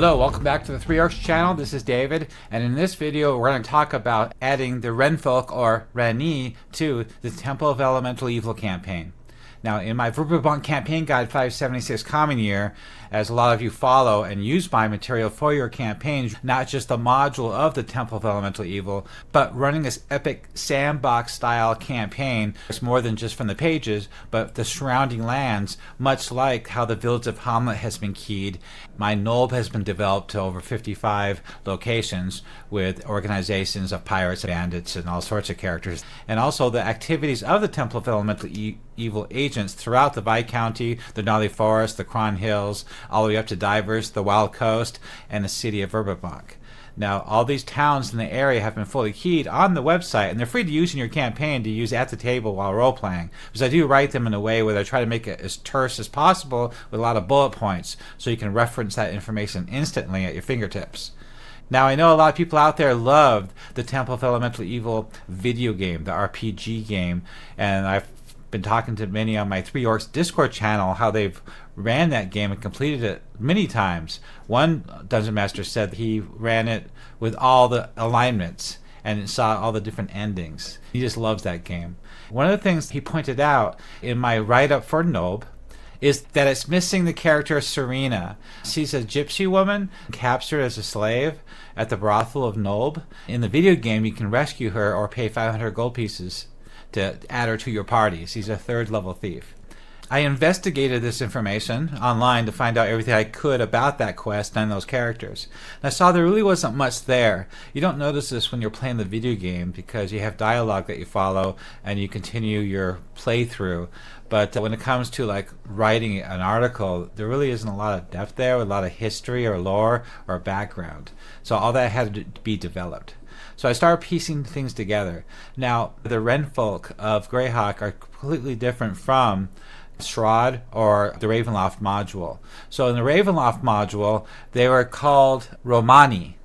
Hello, welcome back to the Three Arcs channel. This is David, and in this video we're going to talk about adding the Renfolk or Rhennee to the Temple of Elemental Evil campaign. Now, in my Verbal Campaign Guide 576 Common Year, as a lot of you follow and use my material for your campaigns, not just the module of the Temple of Elemental Evil, but running this epic sandbox-style campaign, it's more than just from the pages, but the surrounding lands, much like how the Village of Hamlet has been keyed. My Nulb has been developed to over 55 locations with organizations of pirates, bandits, and all sorts of characters. And also the activities of the Temple of Elemental Evil agents throughout the Viscounty, the Gnarly Forest, the Cron Hills, all the way up to Divers, the Wild Coast, and the city of Verbabank. Now, all these towns in the area have been fully keyed on the website, and they're free to use in your campaign to use at the table while role-playing. Because I do write them in a way where I try to make it as terse as possible with a lot of bullet points, so you can reference that information instantly at your fingertips. Now, I know a lot of people out there loved the Temple of Elemental Evil video game, the RPG game, and I've been talking to many on my Three Orcs Discord channel how they've ran that game and completed it many times. One Dungeon Master said he ran it with all the alignments and saw all the different endings. He just loves that game. One of the things he pointed out in my write-up for Nulb is that it's missing the character Serena. She's a gypsy woman captured as a slave at the brothel of Nulb. In the video game, you can rescue her or pay 500 gold pieces to add her to your party. She's a third level thief. I investigated this information online to find out everything I could about that quest and those characters. And I saw there really wasn't much there. You don't notice this when you're playing the video game because you have dialogue that you follow and you continue your playthrough. But when it comes to like writing an article, there really isn't a lot of depth there, a lot of history or lore or background. So all that had to be developed. So I started piecing things together. Now, the Renfolk of Greyhawk are completely different from Shroud or the Ravenloft module. So in the Ravenloft module, they were called Romani.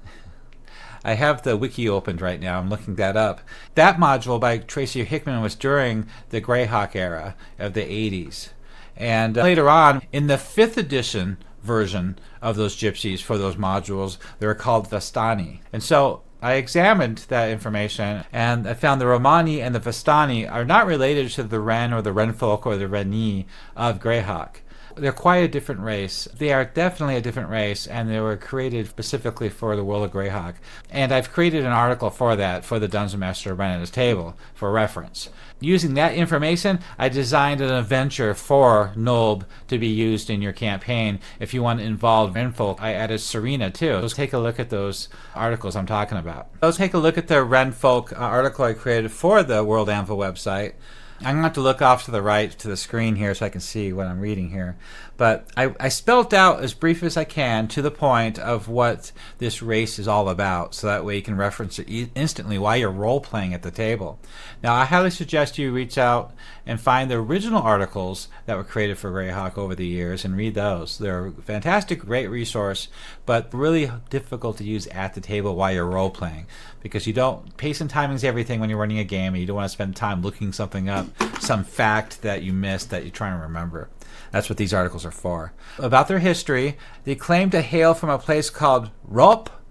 I have the wiki opened right now. I'm looking that up. That module by Tracy Hickman was during the Greyhawk era of the 80s. And later on, in the 5th edition version of those gypsies for those modules, they were called Vestani. And so I examined that information and I found the Romani and the Vestani are not related to the Wren or the Renfolk or the Rhennee of Greyhawk. They're quite a different race. They are definitely a different race, and they were created specifically for the World of Greyhawk. And I've created an article for that for the Dungeon Master Run at his table for reference. Using that information, I designed an adventure for Nulb to be used in your campaign. If you want to involve Renfolk, I added Serena too. Let's take a look at those articles I'm talking about. Let's take a look at the Renfolk article I created for the World Anvil website. I'm going to have to look off to the right to the screen here so I can see what I'm reading here. But I spelled out as brief as I can to the point of what this race is all about, so that way you can reference it instantly while you're role-playing at the table. Now, I highly suggest you reach out and find the original articles that were created for Greyhawk over the years and read those. They're a fantastic, great resource, but really difficult to use at the table while you're role-playing, because you don't, pace and timing is everything when you're running a game, and you don't want to spend time looking something up, some fact that you missed that you're trying to remember. That's what these articles are for. About their history, they claim to hail from a place called Rop,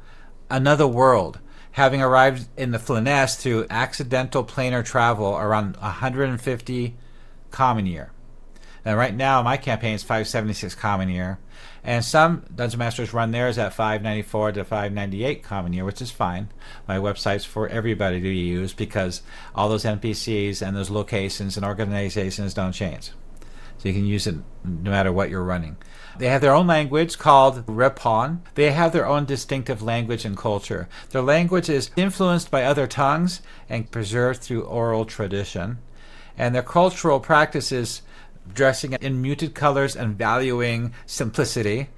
another world, having arrived in the Flanness through accidental planar travel around 150 Common Year. Now, right now, my campaign is 576 Common Year, and some Dungeon Masters run theirs at 594 to 598 Common Year, which is fine. My website's for everybody to use because all those NPCs and those locations and organizations don't change. So you can use it no matter what you're running. They have their own language called Repon. They have their own distinctive language and culture. Their language is influenced by other tongues and preserved through oral tradition. And their cultural practices, dressing in muted colors and valuing simplicity.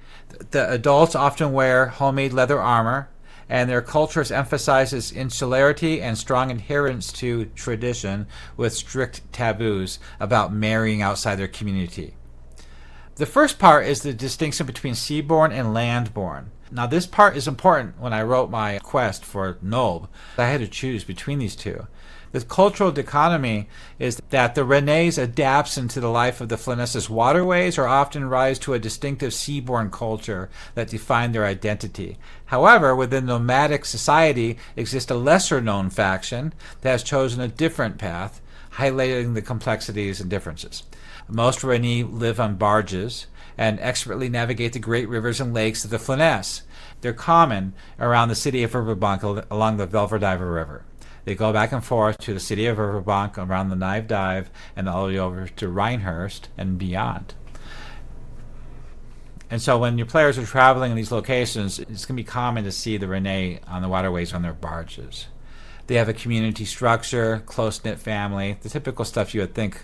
The adults often wear homemade leather armor, and their cultures emphasizes insularity and strong adherence to tradition with strict taboos about marrying outside their community. The first part is the distinction between seaborn and landborn. Now, this part is important when I wrote my quest for Nulb. I had to choose between these two. The cultural dichotomy is that the Rhenees adapts into the life of the Flanaess waterways or often rise to a distinctive seaborne culture that define their identity. However, within nomadic society exists a lesser-known faction that has chosen a different path, highlighting the complexities and differences. Most Rhenee live on barges and expertly navigate the great rivers and lakes of the Flanaess. They're common around the city of Riverbank along the Velverdivre River. They go back and forth to the city of Riverbank around the Knive Dive and all the way over to Rhinehurst and beyond. And so when your players are traveling in these locations, it's going to be common to see the Rhenee on the waterways on their barges. They have a community structure, close-knit family, the typical stuff you would think,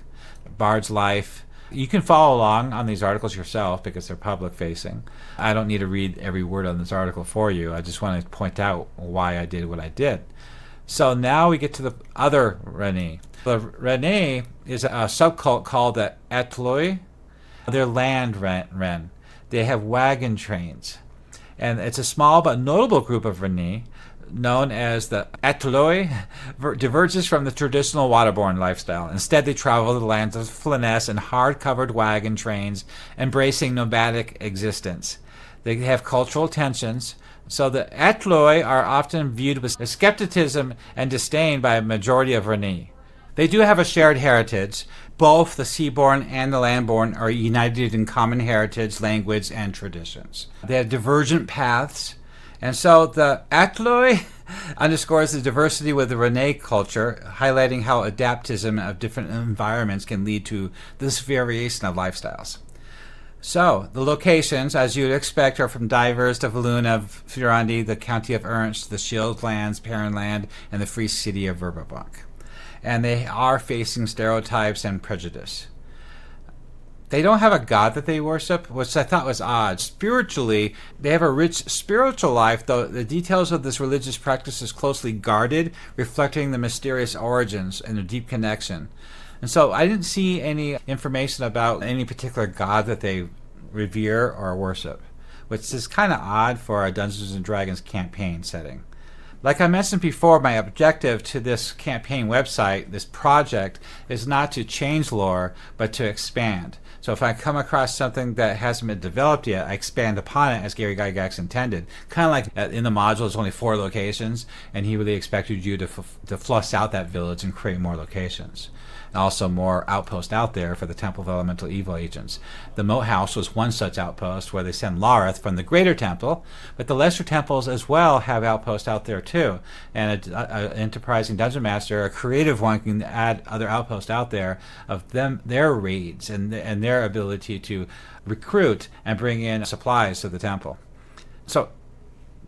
barge life. You can follow along on these articles yourself because they're public-facing. I don't need to read every word on this article for you. I just want to point out why I did what I did. So now we get to the other Rhenee. The Rhenee is a subcult called the Attloi. They're land Ren. They have wagon trains. And it's a small but notable group of Rhenee, known as the Attloi, diverges from the traditional waterborne lifestyle. Instead, they travel the lands of Flanaess in hard-covered wagon trains, embracing nomadic existence. They have cultural tensions, so the Attloi are often viewed with skepticism and disdain by a majority of Rhenee. They do have a shared heritage. Both the seaborne and the landborne are united in common heritage, language, and traditions. They have divergent paths. And so the Attloi underscores the diversity with the Rhenee culture, highlighting how adaptism of different environments can lead to this variation of lifestyles. So, the locations, as you would expect, are from Divers to Valuna, Furandi, the county of Ernst, the Shield Lands, Perrinland, and the free city of Verbank. And they are facing stereotypes and prejudice. They don't have a god that they worship, which I thought was odd. Spiritually, they have a rich spiritual life, though the details of this religious practice is closely guarded, reflecting the mysterious origins and their deep connection. And so I didn't see any information about any particular god that they revere or worship, which is kind of odd for a Dungeons & Dragons campaign setting. Like I mentioned before, my objective to this campaign website, this project, is not to change lore, but to expand. So if I come across something that hasn't been developed yet, I expand upon it as Gary Gygax intended. Kind of like in the module, there's only 4 locations, and he really expected you to flush out that village and create more locations. And also more outposts out there for the Temple of Elemental Evil agents. The Moat House was one such outpost where they send Lareth from the Greater Temple, but the lesser temples as well have outposts out there too. And an enterprising dungeon master, a creative one, can add other outposts out there of their raids and their ability to recruit and bring in supplies to the temple. So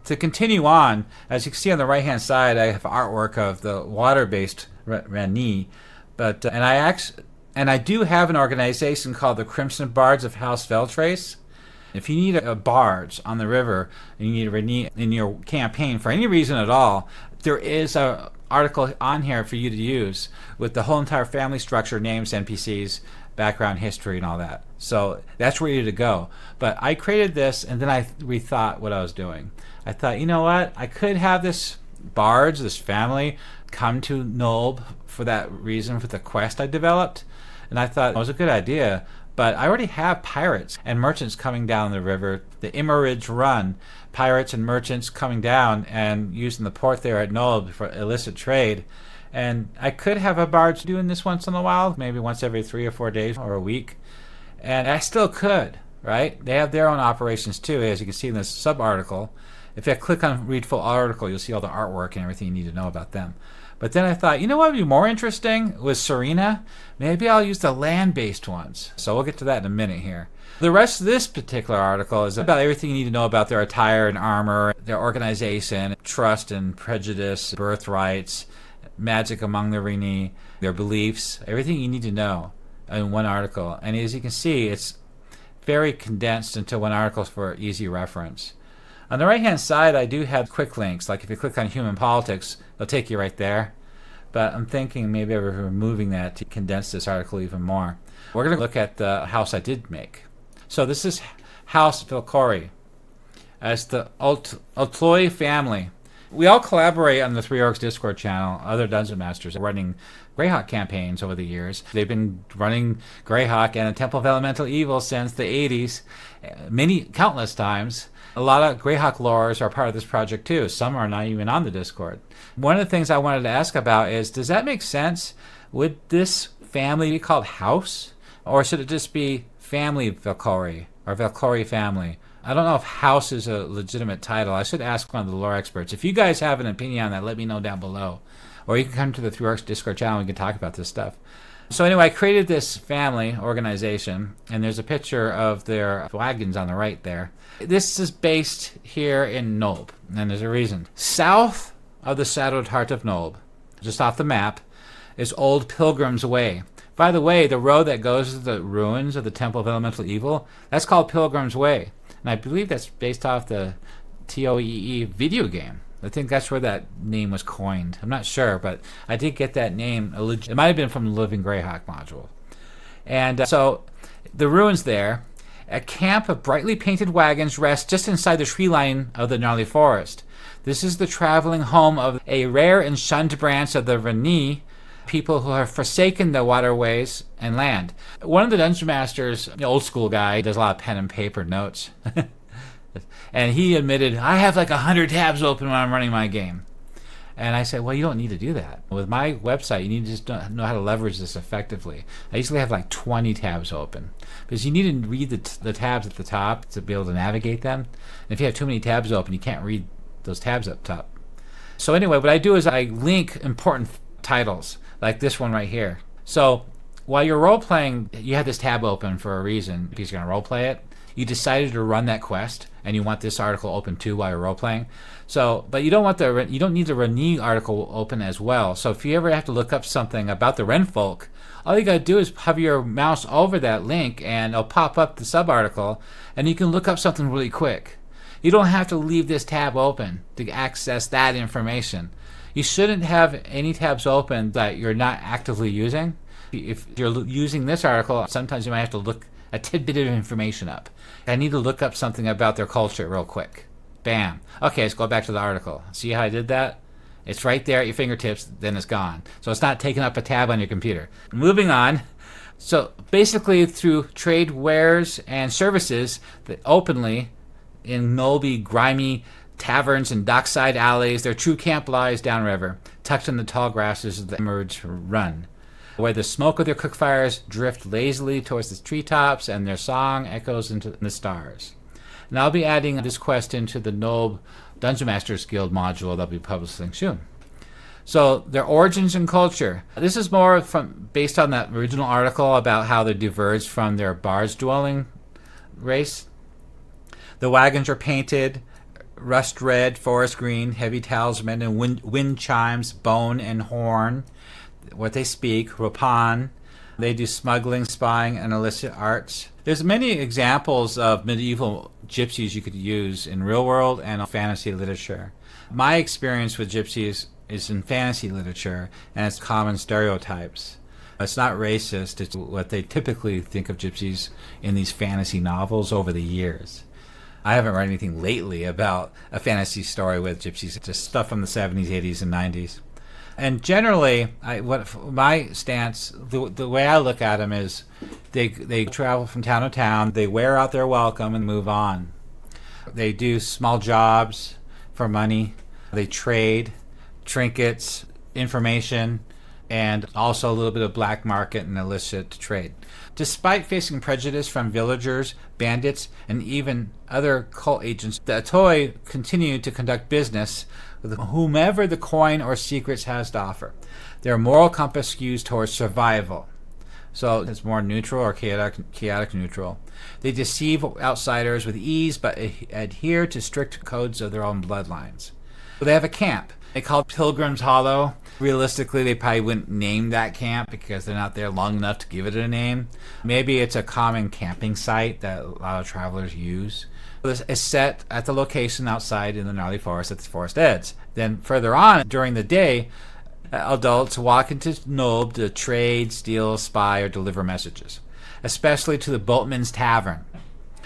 to continue on, as you can see on the right hand side, I have artwork of the water-based Rhennee. But and I do have an organization called the Crimson Bards of House Velkori. If you need a barge on the river and you need a Rhenee in your campaign for any reason at all, there is an article on here for you to use with the whole entire family structure, names, NPCs, background, history, and all that. So that's ready to go. But I created this and then I rethought what I was doing. I thought, you know what? I could have this barge, this family, come to Nulb for that reason, for the quest I developed. And I thought it was a good idea, but I already have pirates and merchants coming down the river, the Immerridge Run, pirates and merchants coming down and using the port there at Nulb for illicit trade. And I could have a barge doing this once in a while, maybe once every 3 or 4 days or a week. And I still could, right? They have their own operations too, as you can see in this sub-article. If I click on read full article, you'll see all the artwork and everything you need to know about them. But then I thought, you know what would be more interesting with Serena? Maybe I'll use the land-based ones. So we'll get to that in a minute here. The rest of this particular article is about everything you need to know about their attire and armor, their organization, trust and prejudice, birthrights, magic among the Rhenee, their beliefs, everything you need to know in one article. And as you can see, it's very condensed into one article for easy reference. On the right-hand side, I do have quick links. Like if you click on human politics, they'll take you right there. But I'm thinking maybe of removing that to condense this article even more. We're going to look at the house I did make. So this is House Velkori. As the Attloi family, We all collaborate on the Three Orcs Discord channel. Other dungeon masters are running Greyhawk campaigns over the years. They've been running Greyhawk and the Temple of Elemental Evil since the 80s, countless times. A lot of Greyhawk lores are part of this project too. Some are not even on the Discord. One of the things I wanted to ask about is, does that make sense? Would this family be called House? Or should it just be Family Velkori or Velkori Family? I don't know if House is a legitimate title. I should ask one of the lore experts. If you guys have an opinion on that, let me know down below. Or you can come to the Three Orcs Discord channel and we can talk about this stuff. So anyway, I created this family organization, and there's a picture of their wagons on the right there. This is based here in Nulb, and there's a reason. South of the Shadowed Heart of Nulb, just off the map, is Old Pilgrim's Way. By the way, the road that goes to the ruins of the Temple of Elemental Evil, that's called Pilgrim's Way. And I believe that's based off the ToEE video game. I think that's where that name was coined. I'm not sure, but I did get that name. It might have been from the Living Greyhawk module. And so the ruins there, a camp of brightly painted wagons rest just inside the tree line of the gnarly forest. This is the traveling home of a rare and shunned branch of the Rhenee, people who have forsaken the waterways and land. One of the dungeon masters, the old school guy, does a lot of pen and paper notes. And he admitted, I have like 100 tabs open when I'm running my game. And I said, well, you don't need to do that. With my website, you need to just know how to leverage this effectively. I usually have like 20 tabs open because you need to read the tabs at the top to be able to navigate them. And if you have too many tabs open, you can't read those tabs up top. So anyway, what I do is I link important titles like this one right here. So while you're role-playing, you have this tab open for a reason because you're going to role-play it. You decided to run that quest, and you want this article open too while you're role playing. So, but you don't need the Rhenee article open as well. So if you ever have to look up something about the Renfolk, all you gotta do is hover your mouse over that link, and it'll pop up the sub article, and you can look up something really quick. You don't have to leave this tab open to access that information. You shouldn't have any tabs open that you're not actively using. If you're using this article, sometimes you might have to look a tidbit of information up. I need to look up something about their culture real quick. Bam. Okay, let's go back to the article. See how I did that? It's right there at your fingertips, then it's gone. So it's not taking up a tab on your computer. Moving on. So basically through trade wares and services that openly in Nulby, grimy taverns and dockside alleys, their true camp lies downriver, tucked in the tall grasses of the emerge run, where the smoke of their cook fires drift lazily towards the treetops and their song echoes into the stars. And I'll be adding this quest into the Nulb Dungeon Masters Guild module that'll be publishing soon. So their origins and culture. This is more based on that original article about how they diverged from their barge dwelling race. The wagons are painted rust red, forest green, heavy talisman and wind chimes, bone and horn. What they speak, Ropan. They do smuggling, spying, and illicit arts. There's many examples of medieval gypsies you could use in real world and fantasy literature. My experience with gypsies is in fantasy literature, and it's common stereotypes. It's not racist, it's what they typically think of gypsies in these fantasy novels over the years. I haven't read anything lately about a fantasy story with gypsies, just stuff from the 70s, 80s, and 90s. And generally, my stance, the way I look at them is they travel from town to town, they wear out their welcome and move on. They do small jobs for money, they trade, trinkets, information, and also a little bit of black market and illicit trade. Despite facing prejudice from villagers, bandits, and even other cult agents, the Attloi continue to conduct business with whomever the coin or secrets has to offer. Their moral compass skews towards survival. So it's more neutral or chaotic neutral. They deceive outsiders with ease but adhere to strict codes of their own bloodlines. So they have a camp. They call it Pilgrim's Hollow. Realistically, they probably wouldn't name that camp because they're not there long enough to give it a name. Maybe it's a common camping site that a lot of travelers use. It's set at the location outside in the gnarly forest at the forest edge. Then further on during the day, adults walk into Nulb to trade, steal, spy, or deliver messages, especially to the Boatman's Tavern.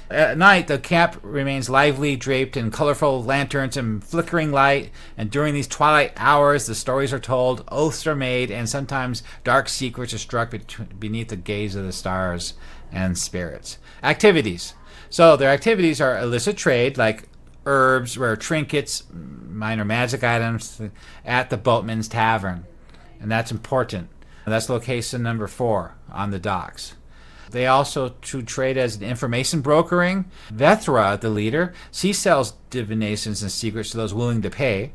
At night, the camp remains lively, draped in colorful lanterns and flickering light, and during these twilight hours, the stories are told, oaths are made, and sometimes dark secrets are struck beneath the gaze of the stars and spirits. Activities. So their activities are illicit trade, like herbs, rare trinkets, minor magic items, at the Boatman's Tavern. And that's important. That's location number 4 on the docks. They also trade as an information brokering. Vethra, the leader, she sells divinations and secrets to those willing to pay.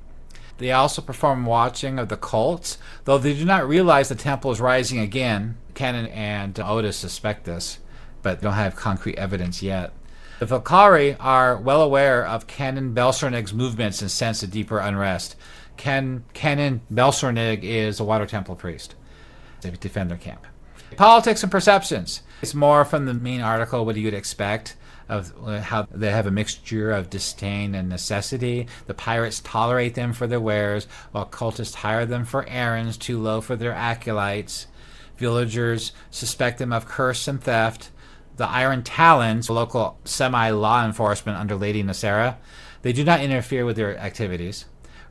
They also perform watching of the cults, though they do not realize the temple is rising again. Canon and Otis suspect this, but don't have concrete evidence yet. The Velkori are well aware of Canon Belsornig's movements and sense a deeper unrest. Canon Belsornig is a water temple priest. They defend their camp. Politics and perceptions. It's more from the main article what you'd expect of how they have a mixture of disdain and necessity. The pirates tolerate them for their wares, while cultists hire them for errands too low for their acolytes. Villagers suspect them of curse and theft. The Iron Talons, local semi-law enforcement under Lady Nysera, they do not interfere with their activities.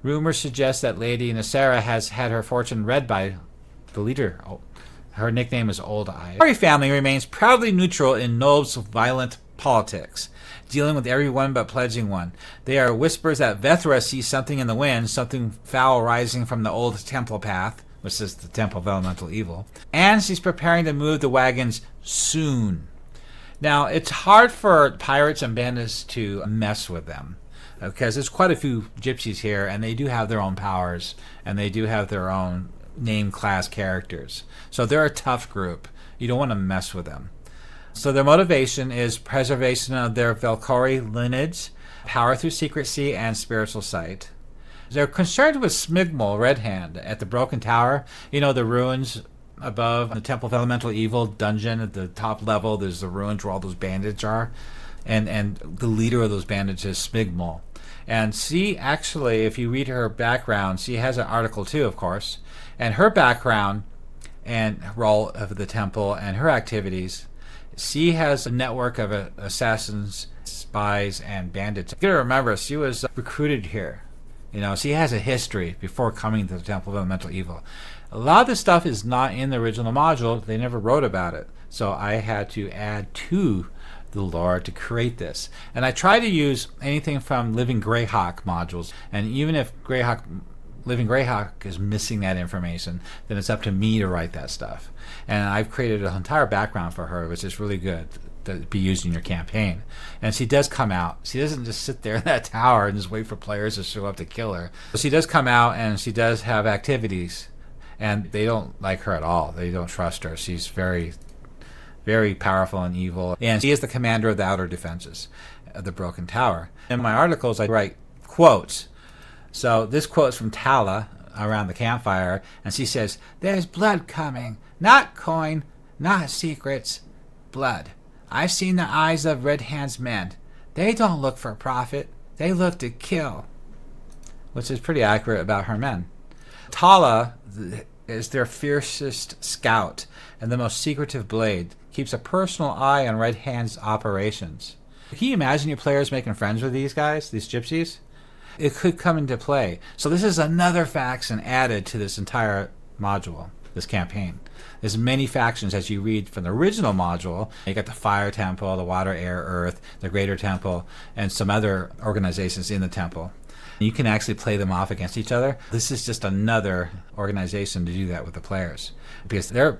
Rumors suggest that Lady Nysera has had her fortune read by the leader. Her nickname is Old Eyes. The Velkori family remains proudly neutral in Nulb's violent politics, dealing with everyone but pledging one. They are whispers that Vethra sees something in the wind, something foul rising from the old temple path, which is the temple of elemental evil, and she's preparing to move the wagons soon. Now, it's hard for pirates and bandits to mess with them, because there's quite a few gypsies here, and they do have their own powers, and they do have their own name class characters. So they're a tough group. You don't want to mess with them. So their motivation is preservation of their Velkori lineage, power through secrecy, and spiritual sight. They're concerned with Smigmol, Red Hand, at the Broken Tower. You know, the ruins above the Temple of Elemental Evil dungeon at the top level. There's the ruins where all those bandits are. And the leader of those bandits is Smigmol. And she actually, if you read her background, she has an article too, of course. And her background and role of the temple and her activities, she has a network of assassins, spies, and bandits. You gotta remember, she was recruited here. You know, she has a history before coming to the Temple of Elemental Evil. A lot of this stuff is not in the original module. They never wrote about it. So I had to add to the lore to create this. And I try to use anything from Living Greyhawk modules. And even if Living Greyhawk is missing that information, then it's up to me to write that stuff. And I've created an entire background for her, which is really good to be used in your campaign. And she does come out. She doesn't just sit there in that tower and just wait for players to show up to kill her. She does come out, and she does have activities. And they don't like her at all. They don't trust her. She's very, very powerful and evil. And she is the commander of the outer defenses of the Broken Tower. In my articles, I write quotes. So this quote's from Tala around the campfire, and she says, "There's blood coming. Not coin, not secrets. Blood. I've seen the eyes of Red Hand's men. They don't look for profit. They look to kill." Which is pretty accurate about her men. Tala is their fiercest scout and the most secretive blade, keeps a personal eye on Red Hand's operations. Can you imagine your players making friends with these guys, these gypsies? It could come into play. So this is another faction added to this entire module, this campaign. There's many factions as you read from the original module. You got the Fire Temple, the Water, Air, Earth, the Greater Temple, and some other organizations in the temple. You can actually play them off against each other. This is just another organization to do that with the players, because they're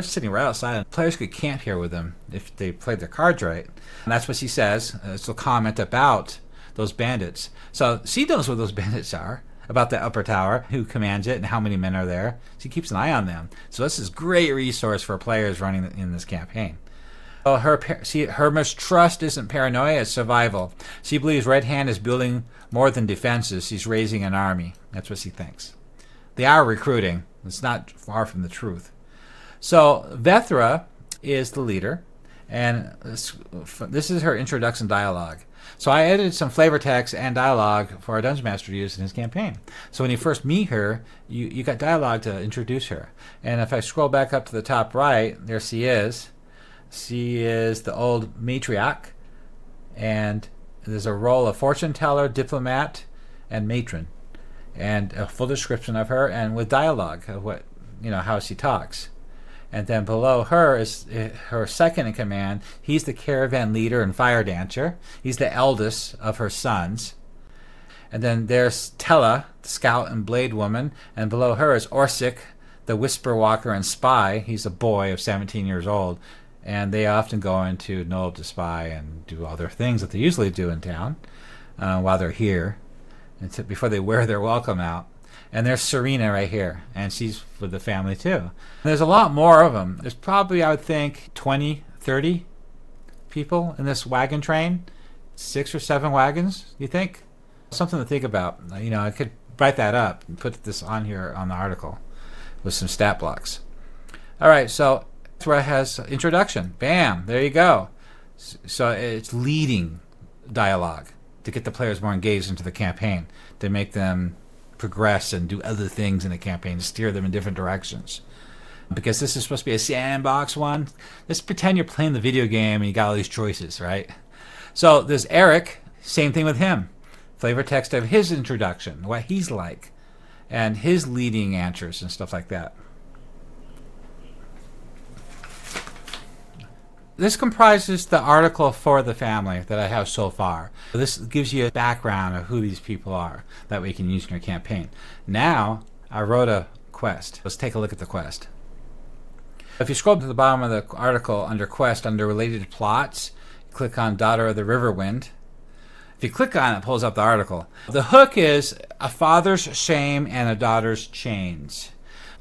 sitting right outside, and players could camp here with them if they played their cards right. And that's what she says. It's a comment about those bandits. So she knows where those bandits are, about the upper tower, who commands it, and how many men are there. She keeps an eye on them. So this is a great resource for players running in this campaign. Well, her mistrust isn't paranoia, it's survival. She believes Red Hand is building more than defenses. She's raising an army. That's what she thinks. They are recruiting. It's not far from the truth. So Vethra is the leader, and this is her introduction dialogue. So I edited some flavor text and dialogue for our Dungeon Master to use in his campaign. So when you first meet her, you got dialogue to introduce her. And if I scroll back up to the top right, there she is. She is the old matriarch, And there's a role of fortune teller, diplomat, and matron, and a full description of her, and with dialogue of what, how she talks. And then below her is her second in command. He's the caravan leader and fire dancer. He's the eldest of her sons. And then there's Tella, the scout and blade woman, and below her is Orsic, the whisper walker and spy. He's a boy of 17 years old, and they often go into Nulb to spy and do other things that they usually do in town while they're here, before they wear their welcome out. And there's Serena right here, and she's with the family too. And there's a lot more of them. There's probably, I would think, 20, 30 people in this wagon train. 6 or 7 wagons, you think? Something to think about. I could write that up and put this on here on the article with some stat blocks. All right, so that's where it has introduction. Bam, there you go. So it's leading dialogue to get the players more engaged into the campaign, to make them progress and do other things in the campaign, to steer them in different directions. Because this is supposed to be a sandbox one, let's pretend you're playing the video game and you got all these choices, right? So there's Eryk, same thing with him. Flavor text of his introduction, what he's like, and his leading answers and stuff like that. This comprises the article for the family that I have so far. This gives you a background of who these people are that we can use in your campaign. Now, I wrote a quest. Let's take a look at the quest. If you scroll to the bottom of the article under quest, under related plots, click on Daughter of the Riverwind. If you click on it, it pulls up the article. The hook is a father's shame and a daughter's chains.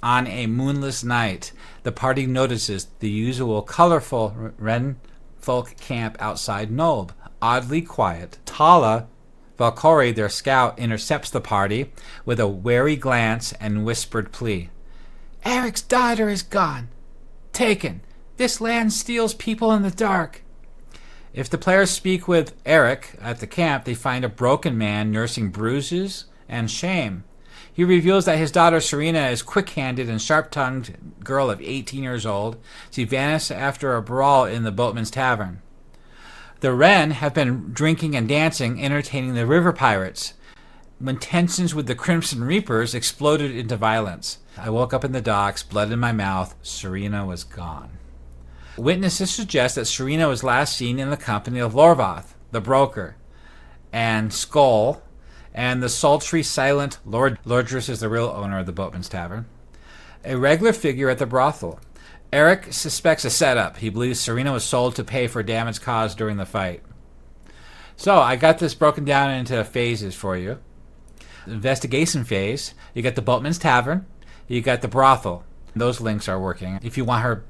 On a moonless night, the party notices the usual colorful Rhenfolk camp outside Nulb, oddly quiet. Tala Velkori, their scout, intercepts the party with a wary glance and whispered plea. Eryk's daughter is gone. Taken. This land steals people in the dark. If the players speak with Eryk at the camp, they find a broken man nursing bruises and shame. He reveals that his daughter Serena is quick-handed and sharp-tongued girl of 18 years old. She vanished after a brawl in the Boatman's Tavern. The Wren have been drinking and dancing, entertaining the river pirates, when tensions with the Crimson Reapers exploded into violence. I woke up in the docks, blood in my mouth. Serena was gone. Witnesses suggest that Serena was last seen in the company of Lorvath, the broker, and Skull, and the sultry, silent Lord. Lordris is the real owner of the Boatman's Tavern, a regular figure at the brothel. Eryk suspects a setup. He believes Serena was sold to pay for damage caused during the fight. So I got this broken down into phases for you. Investigation phase, you got the Boatman's Tavern, you got the brothel. Those links are working. If you want her...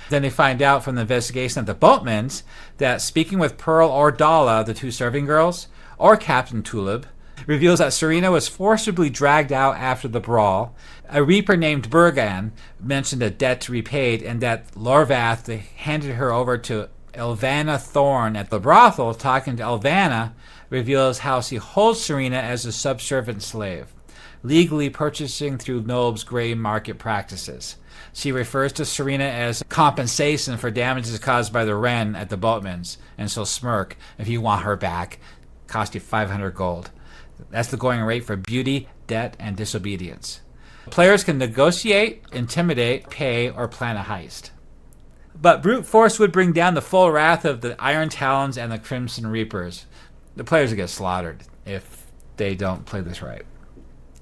Then they find out from the investigation at the Boatman's that speaking with Pearl or Dala, the 2 serving girls, or Captain Tulib, reveals that Serena was forcibly dragged out after the brawl. A reaper named Bergan mentioned a debt repaid, and that Lorvath handed her over to Elvana Thorne at the brothel. Talking to Elvana reveals how she holds Serena as a subservient slave, legally purchasing through Nulb's gray market practices. She refers to Serena as compensation for damages caused by the Wren at the Boatman's, and she'll smirk. If you want her back, cost you 500 gold. That's the going rate for beauty, debt, and disobedience. Players can negotiate, intimidate, pay, or plan a heist. But brute force would bring down the full wrath of the Iron Talons and the Crimson Reapers. The players would get slaughtered if they don't play this right.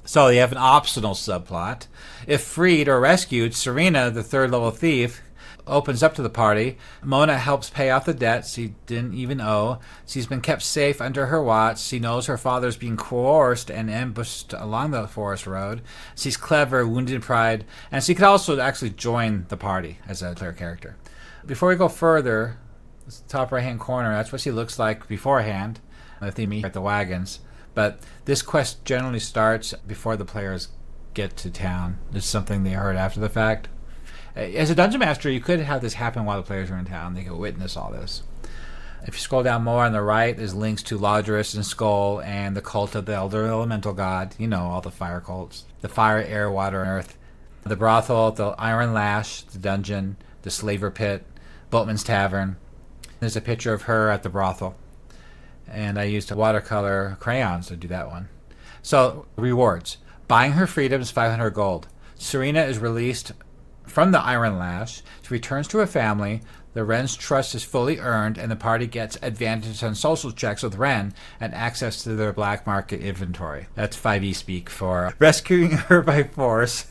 So you have an optional subplot. If freed or rescued, Serena, the 3rd level thief, opens up to the party. Mona helps pay off the debts she didn't even owe. She's been kept safe under her watch. She knows her father's being coerced and ambushed along the forest road. She's clever, wounded pride, and she could also actually join the party as a player character. Before we go further, this top right-hand corner, that's what she looks like beforehand if they meet at the wagons. But this quest generally starts before the players get to town. It's something they heard after the fact. As a dungeon master, you could have this happen while the players are in town. They could witness all this. If you scroll down more on the right, there's links to Lodris and Skull and the cult of the Elder Elemental God. You know, all the fire cults. The fire, air, water, and earth. The brothel, the Iron Lash, the dungeon, the slaver pit, Boatman's Tavern. There's a picture of her at the brothel. And I used watercolor crayons to do that one. So, rewards. Buying her freedom is 500 gold. Serena is released from the Iron Lash. She returns to her family. The Wren's trust is fully earned, and the party gets advantage on social checks with Rhen and access to their black market inventory. That's 5e speak for rescuing her by force.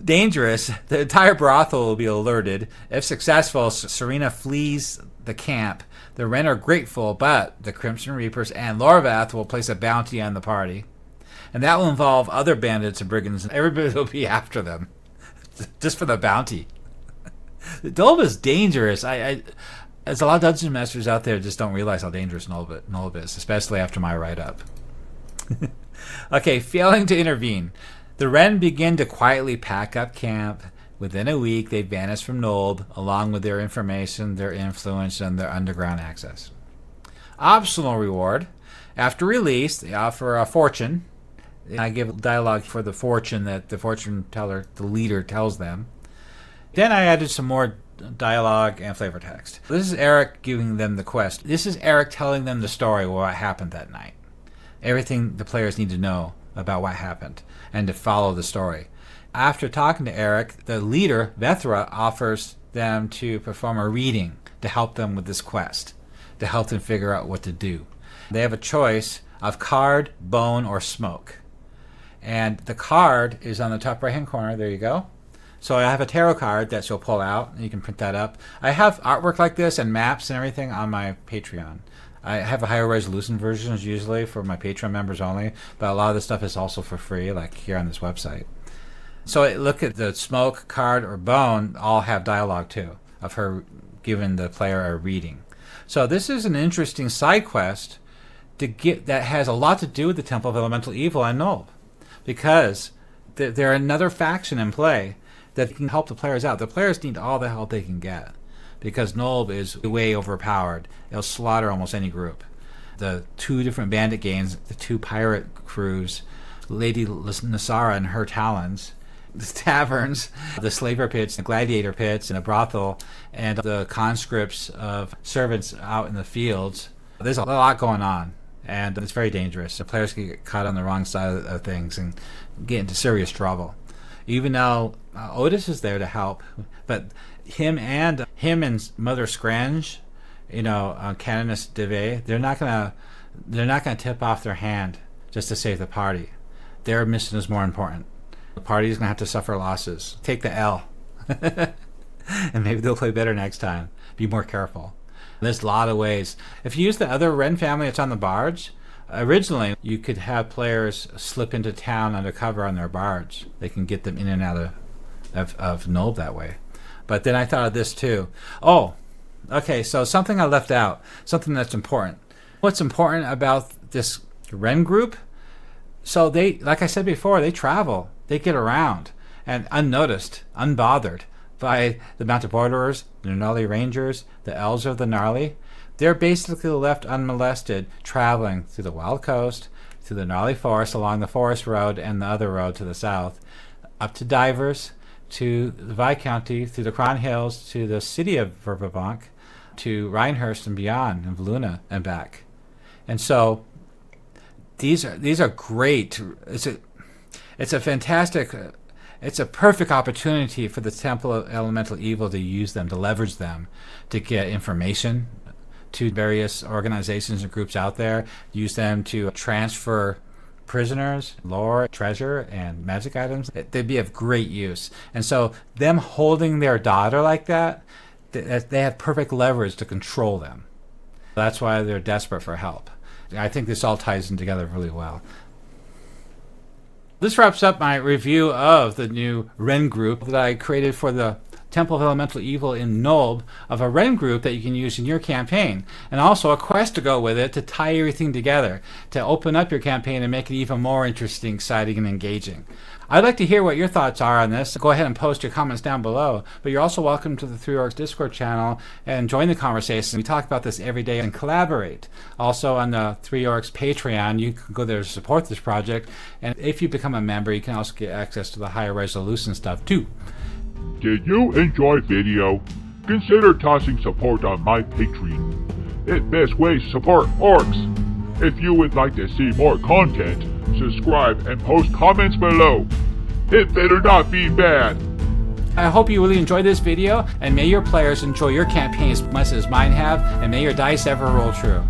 Dangerous. The entire brothel will be alerted. If successful, Serena flees the camp. The Wren are grateful, but the Crimson Reapers and Lorvath will place a bounty on the party. And that will involve other bandits and brigands, and everybody will be after them. Just for the bounty. Nulb is dangerous. There's a lot of dungeon masters out there just don't realize how dangerous Nulb is, especially after my write-up. Okay, failing to intervene. The Wren begin to quietly pack up camp. Within a week, they vanish from Nulb, along with their information, their influence, and their underground access. Optional reward. After release, they offer a fortune. I give dialogue for the fortune that the fortune teller, the leader, tells them. Then I added some more dialogue and flavor text. This is Eryk giving them the quest. This is Eryk telling them the story of what happened that night. Everything the players need to know about what happened and to follow the story. After talking to Eryk, the leader, Vethra, offers them to perform a reading to help them with this quest, to help them figure out what to do. They have a choice of card, bone, or smoke. And the card is on the top right-hand corner. There you go. So I have a tarot card that she'll pull out, and you can print that up. I have artwork like this and maps and everything on my Patreon. I have a higher resolution versions usually for my Patreon members only, but a lot of this stuff is also for free, like here on this website. So look at the smoke, card, or bone all have dialogue too, of her giving the player a reading. So this is an interesting side quest that has a lot to do with the Temple of Elemental Evil and Nulb, because they're another faction in play that can help the players out. The players need all the help they can get, because Nulb is way overpowered. It'll slaughter almost any group. The two different bandit gangs, the two pirate crews, Lady Nysera and her talons, the taverns, the slaver pits, the gladiator pits, and a brothel, and the conscripts of servants out in the fields. There's a lot going on, and it's very dangerous. The players can get caught on the wrong side of things and get into serious trouble. Even though Otis is there to help, but him and Mother Scrange, Canoness Deve, they're not gonna tip off their hand just to save the party. Their mission is more important. The party is gonna have to suffer losses. Take the L, and maybe they'll play better next time. Be more careful. There's a lot of ways. If you use the other Wren family that's on the barge, originally you could have players slip into town undercover on their barge. They can get them in and out of Nulb that way. But then I thought of this too. Oh, okay, so something I left out, something that's important. What's important about this Wren group? So they, like I said before, they travel, they get around, and unnoticed, unbothered by the Mounted Borderers, the Gnarly Rangers, the Elves of the Gnarly. They're basically left unmolested, traveling through the Wild Coast, through the Gnarly Forest, along the Forest Road and the other road to the south, up to Divers, to the Viscounty, through the Cron Hills, to the city of Verbank, to Rhinehurst and beyond, and Valuna and back. And so these are great. It's a fantastic. It's a perfect opportunity for the Temple of Elemental Evil to use them, to leverage them, to get information to various organizations and groups out there, use them to transfer prisoners, lore, treasure, and magic items. They'd be of great use. And so them holding their daughter like that, they have perfect leverage to control them. That's why they're desperate for help. I think this all ties in together really well. This wraps up my review of the new Wren group that I created for the Temple of Elemental Evil in Nulb, of a Wren group that you can use in your campaign, and also a quest to go with it to tie everything together, to open up your campaign and make it even more interesting, exciting, and engaging. I'd like to hear what your thoughts are on this. Go ahead and post your comments down below, but you're also welcome to the Three Orcs Discord channel and join the conversation. We talk about this every day and collaborate. Also on the Three Orcs Patreon, you can go there to support this project, and if you become a member, you can also get access to the higher resolution stuff too. Did you enjoy video? consider tossing support on my Patreon. It's best way to support orcs. If you would like to see more content, subscribe and post comments below. It better not be bad. I hope you really enjoyed this video, and may your players enjoy your campaign as much as mine have, and may your dice ever roll true.